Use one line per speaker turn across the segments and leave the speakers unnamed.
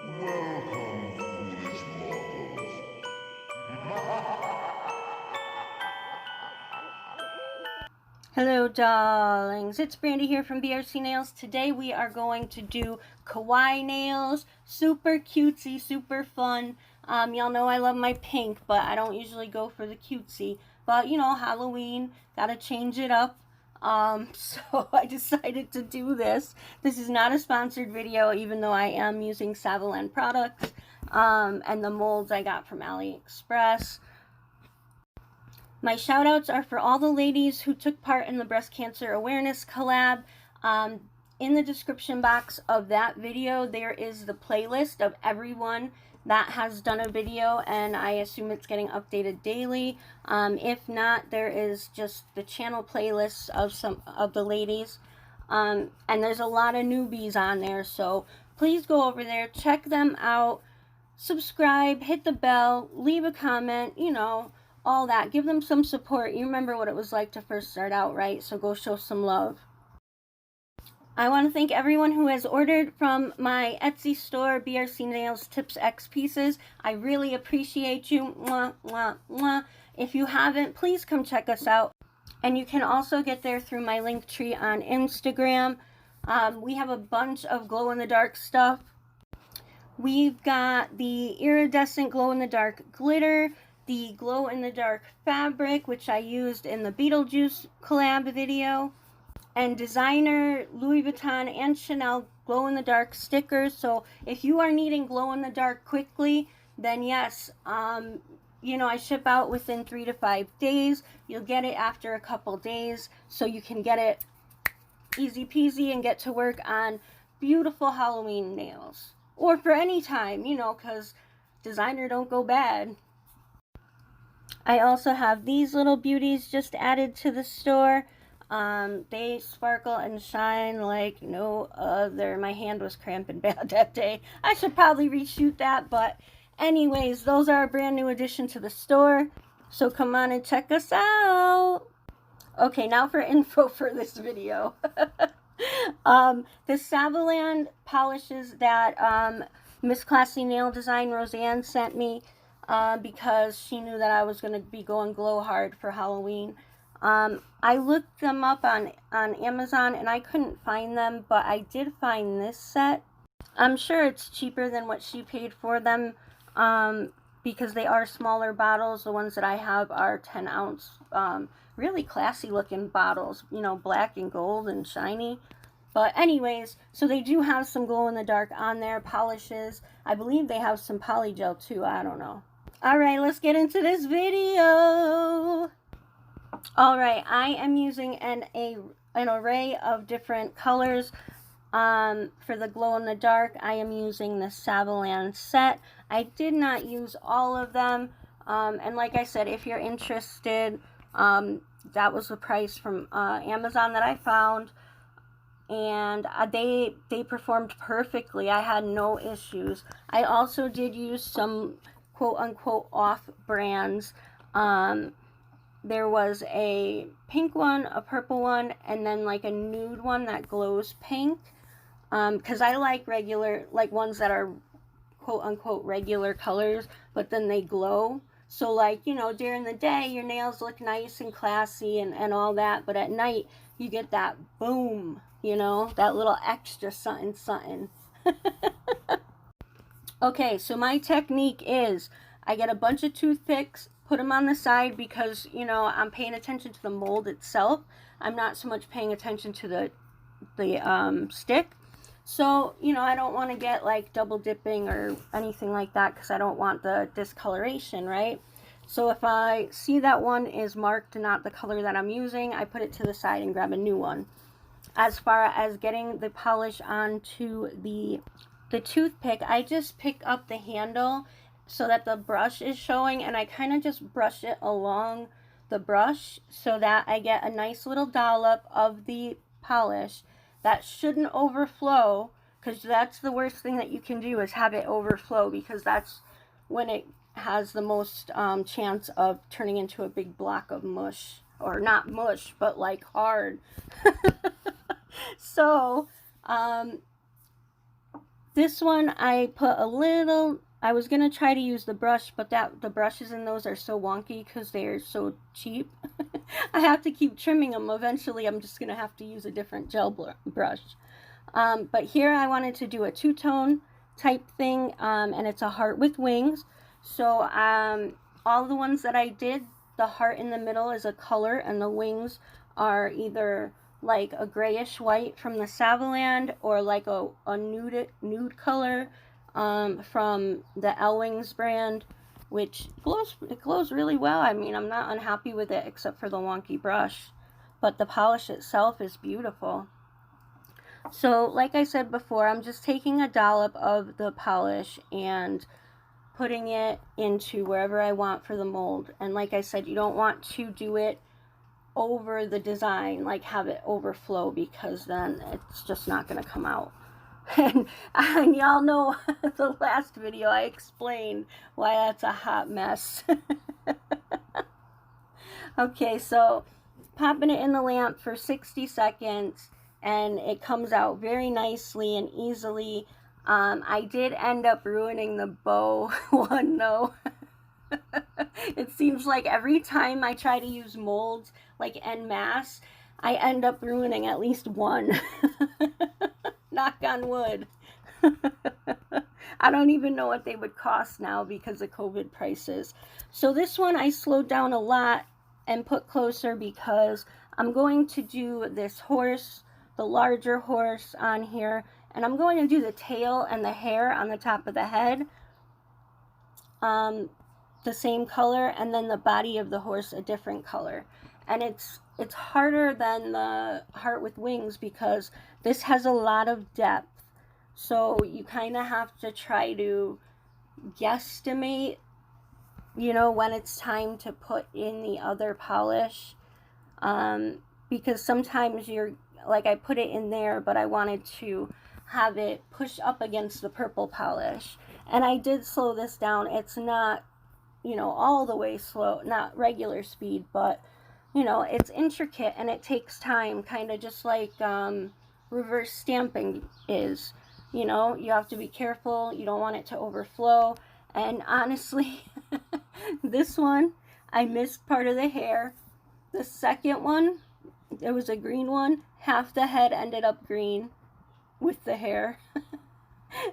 Welcome, foolish mortals.
Hello, darlings. It's Brandy here from BRC Nails. Today we are going to do kawaii nails. Super cutesy, super fun. Y'all know I love my pink, but I don't usually go for the cutesy. But, you know, Halloween, gotta change it up. So I decided to do this. This is not a sponsored video, even though I am using Saviland products. And the molds I got from Aliexpress. My shoutouts are for all the ladies who took part in the breast cancer awareness collab. In the description box of that video, there is the playlist of everyone that has done a video, and I assume it's getting updated daily. If not, there is just the channel playlists of some of the ladies. And there's a lot of newbies on there, so please go over there, check them out, subscribe, hit the bell, leave a comment, you know, all that. Give them some support. You remember what it was like to first start out, right? So go show some love. I want to thank everyone who has ordered from my Etsy store, BRCNailsTipsxPieces. I really appreciate you. Mwah, mwah, mwah. If you haven't, please come check us out. And you can also get there through my link tree on Instagram. We have a bunch of glow-in-the-dark stuff. We've got the iridescent glow-in-the-dark glitter, the glow-in-the-dark fabric, which I used in the Beetlejuice collab video, and designer Louis Vuitton and Chanel glow-in-the-dark stickers. So if you are needing glow-in-the-dark quickly, then yes, you know, I ship out within 3 to 5 days. You'll get it after a couple days, so you can get it easy peasy and get to work on beautiful Halloween nails. Or for any time, you know, because designer don't go bad. I also have these little beauties just added to the store. They sparkle and shine like no other. My hand was cramping bad that day. I should probably reshoot that, but anyways, those are a brand new addition to the store. So come on and check us out. Okay, now for info for this video. The Saviland polishes that Miss Classy Nail Design Roseanne sent me because she knew that I was going to be going glow hard for Halloween. I looked them up on Amazon and I couldn't find them, but I did find this set. I'm sure it's cheaper than what she paid for them because they are smaller bottles. The ones that I have are 10-ounce, really classy looking bottles, you know, black and gold and shiny. But anyways, so they do have some glow-in-the-dark on there, polishes. I believe they have some polygel too, I don't know. Alright, let's get into this video. Alright, I am using an array of different colors. For the glow-in-the-dark, I am using the Saviland set. I did not use all of them. And like I said, if you're interested, that was the price from Amazon that I found. And they performed perfectly. I had no issues. I also did use some quote-unquote off brands. There was a pink one, a purple one, and then like a nude one that glows pink. Because I like regular, like ones that are quote-unquote regular colors, but then they glow. So like, you know, during the day, your nails look nice and classy and all that, but at night, you get that boom, you know, that little extra something something. Okay, so my technique is I get a bunch of toothpicks, put them on the side because, you know, I'm paying attention to the mold itself. I'm not so much paying attention to the stick. So, you know, I don't want to get like double dipping or anything like that because I don't want the discoloration, right? So if I see that one is marked not the color that I'm using, I put it to the side and grab a new one. As far as getting the polish onto the toothpick, I just pick up the handle so that the brush is showing, and I kind of just brush it along the brush so that I get a nice little dollop of the polish. That shouldn't overflow, because that's the worst thing that you can do is have it overflow, because that's when it has the most chance of turning into a big block of mush. Or not mush, but like hard. So, This one I put a little, I was going to try to use the brush, but the brushes in those are so wonky because they are so cheap. I have to keep trimming them. Eventually I'm just going to have to use a different gel brush. But here I wanted to do a two-tone type thing, and it's a heart with wings. So all the ones that I did, the heart in the middle is a color, and the wings are either like a grayish white from the Saviland or like a nude color from the Ellwings brand, which glows really well. I mean, I'm not unhappy with it except for the wonky brush, but the polish itself is beautiful. So like I said before, I'm just taking a dollop of the polish and putting it into wherever I want for the mold. And like I said, you don't want to do it over the design, like have it overflow, because then it's just not going to come out. And y'all know the last video I explained why that's a hot mess. Okay, so popping it in the lamp for 60 seconds and it comes out very nicely and easily. I did end up ruining the bow one though. It seems like every time I try to use molds like en masse, I end up ruining at least one. Knock on wood. I don't even know what they would cost now because of COVID prices. So this one I slowed down a lot and put closer because I'm going to do this horse, the larger horse on here, and I'm going to do the tail and the hair on the top of the head. The same color, and then the body of the horse a different color. And it's harder than the heart with wings because this has a lot of depth, so you kind of have to try to guesstimate, you know, when it's time to put in the other polish, because sometimes you're like, I put it in there but I wanted to have it push up against the purple polish, and I did slow this down. It's not, you know, all the way slow, not regular speed, but you know, it's intricate and it takes time, kind of just like reverse stamping is. You know, you have to be careful, you don't want it to overflow. And honestly, this one, I missed part of the hair. The second one, there was a green one, half the head ended up green with the hair.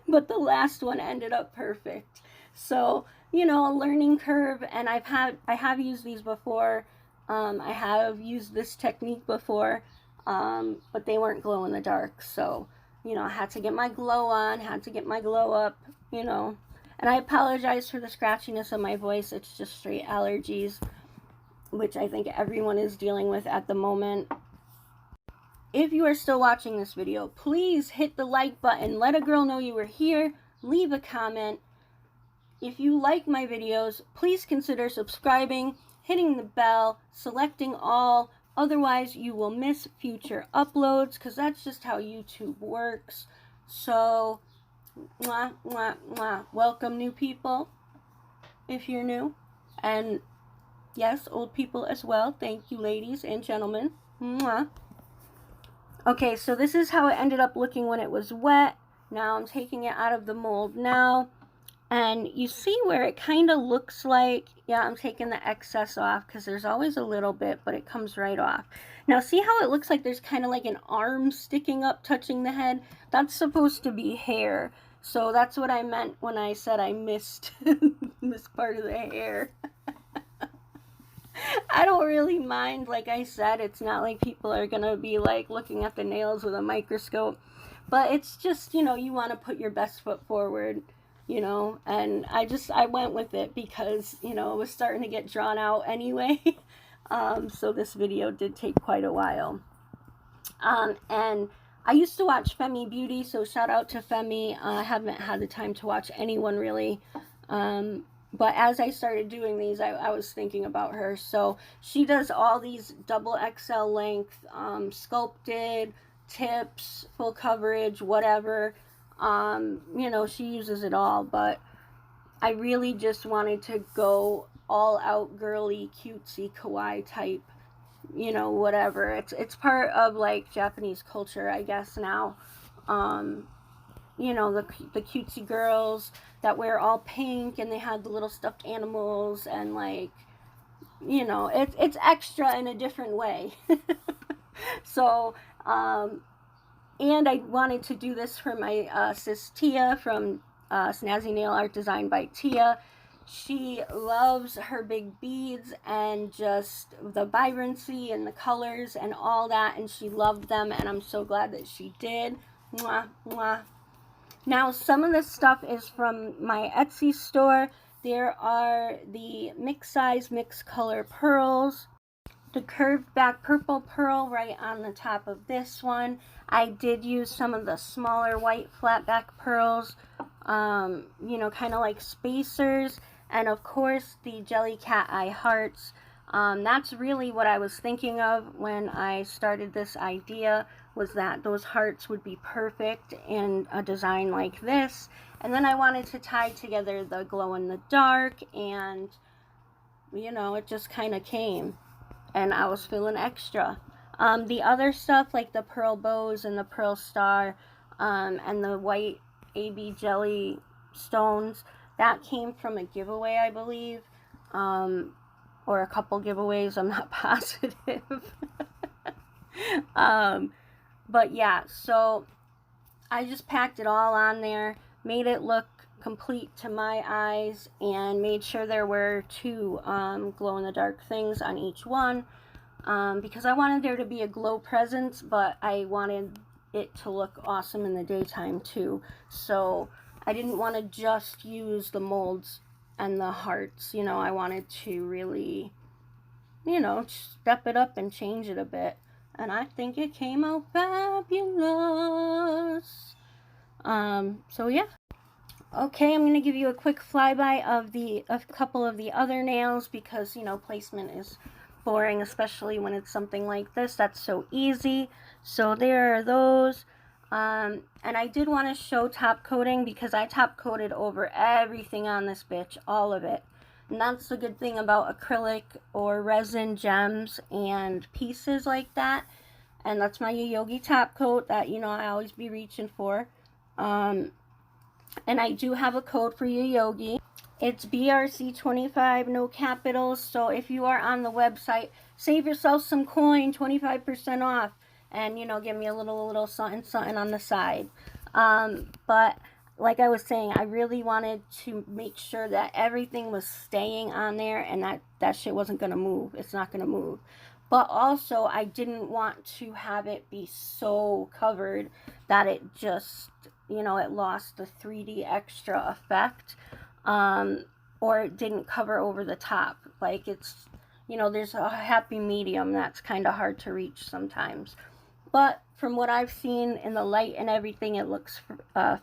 But the last one ended up perfect. So, you know, a learning curve, and I have used these before. I have used this technique before, but they weren't glow in the dark. So, you know, I had to get my glow on, had to get my glow up, you know. And I apologize for the scratchiness of my voice. It's just straight allergies, which I think everyone is dealing with at the moment. If you are still watching this video, please hit the like button. Let a girl know you were here. Leave a comment. If you like my videos, please consider subscribing, hitting the bell, selecting all. Otherwise, you will miss future uploads because that's just how YouTube works. So, mwah, mwah, mwah. Welcome new people if you're new. And yes, old people as well. Thank you, ladies and gentlemen. Mwah. Okay, so this is how it ended up looking when it was wet. Now I'm taking it out of the mold now. And you see where it kind of looks like, yeah, I'm taking the excess off because there's always a little bit, but it comes right off. Now see how it looks like there's kind of like an arm sticking up touching the head? That's supposed to be hair. So that's what I meant when I said I missed this part of the hair. I don't really mind. Like I said, it's not like people are going to be like looking at the nails with a microscope. But it's just, you know, you want to put your best foot forward, you know. And I went with it because, you know, it was starting to get drawn out anyway. So this video did take quite a while. And I used to watch Femi Beauty, so shout out to Femi. I haven't had the time to watch anyone really. But as I started doing these, I was thinking about her. So she does all these double XL length, sculpted, tips, full coverage, whatever. You know, she uses it all. But I really just wanted to go all out girly, cutesy, kawaii type, you know, whatever. It's part of like Japanese culture, I guess now. you know, the cutesy girls that wear all pink and they have the little stuffed animals, and like, you know, it's extra in a different way. So, and I wanted to do this for my sis Tia from Snazzy Nail Art Design by Tia. She loves her big beads and just the vibrancy and the colors and all that, and she loved them, and I'm so glad that she did. Mwah, mwah. Now, some of this stuff is from my Etsy store. There are the mix size, mix color pearls. The curved back purple pearl right on the top of this one. I did use some of the smaller white flat back pearls, you know, kind of like spacers. And of course, the jelly cat eye hearts. That's really what I was thinking of when I started this idea, was that those hearts would be perfect in a design like this. And then I wanted to tie together the glow in the dark, and, you know, it just kind of came. And I was feeling extra. The other stuff, like the pearl bows and the pearl star, and the white AB jelly stones, that came from a giveaway, I believe, or a couple giveaways, I'm not positive. But yeah, so I just packed it all on there, made it look complete to my eyes, and made sure there were 2 glow-in-the-dark things on each one, because I wanted there to be a glow presence, but I wanted it to look awesome in the daytime too. So I didn't want to just use the molds and the hearts, you know, I wanted to really, you know, step it up and change it a bit. And I think it came out fabulous. So yeah. Okay, I'm going to give you a quick flyby of a couple of the other nails, because, you know, placement is boring, especially when it's something like this that's so easy. So there are those. And I did want to show top coating, because I top coated over everything on this bitch, all of it. And that's the good thing about acrylic or resin gems and pieces like that. And that's my Yogi top coat that, you know, I always be reaching for. And I do have a code for Yogi. It's BRC25, no capitals. So if you are on the website, save yourself some coin, 25% off. And, you know, give me a little something on the side. But like I was saying, I really wanted to make sure that everything was staying on there, and that shit wasn't going to move. It's not going to move. But also, I didn't want to have it be so covered that it just, you know, it lost the 3D extra effect. Or it didn't cover over the top. Like, it's, you know, there's a happy medium that's kind of hard to reach sometimes. But from what I've seen in the light and everything, it looks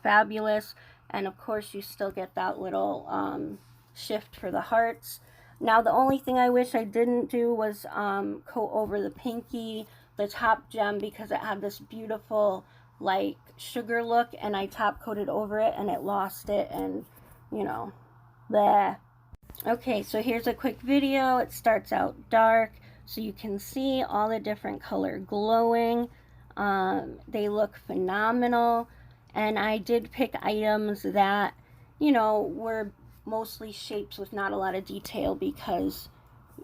fabulous. And of course, you still get that little shift for the hearts. Now, the only thing I wish I didn't do was coat over the pinky, the top gem, because it had this beautiful, like, sugar look, and I top coated over it and it lost it, and, you know, bleh. Okay, so here's a quick video. It starts out dark, so you can see all the different color glowing. They look phenomenal, and I did pick items that, you know, were mostly shapes with not a lot of detail, because,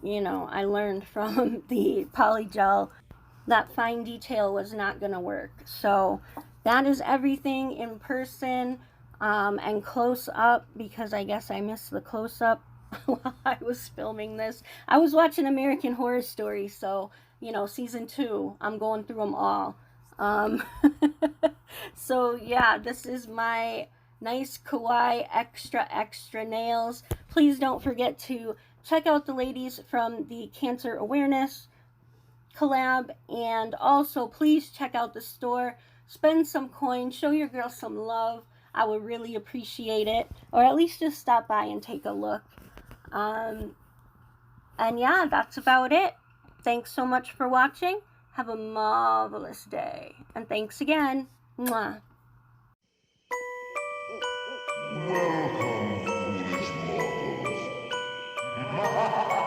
you know, I learned from the polygel that fine detail was not going to work. So that is everything in person, and close up, because I guess I missed the close up while I was filming this. I was watching American Horror Story, so, you know, season 2, I'm going through them all. So yeah, this is my nice Kawaii extra nails. Please don't forget to check out the ladies from the Cancer Awareness collab, and also please check out the store. Spend some coin, show your girl some love. I would really appreciate it, or at least just stop by and take a look. And yeah, that's about it. Thanks so much for watching. Have a marvelous day, and thanks again. Mwah.
Welcome, foolish mortals.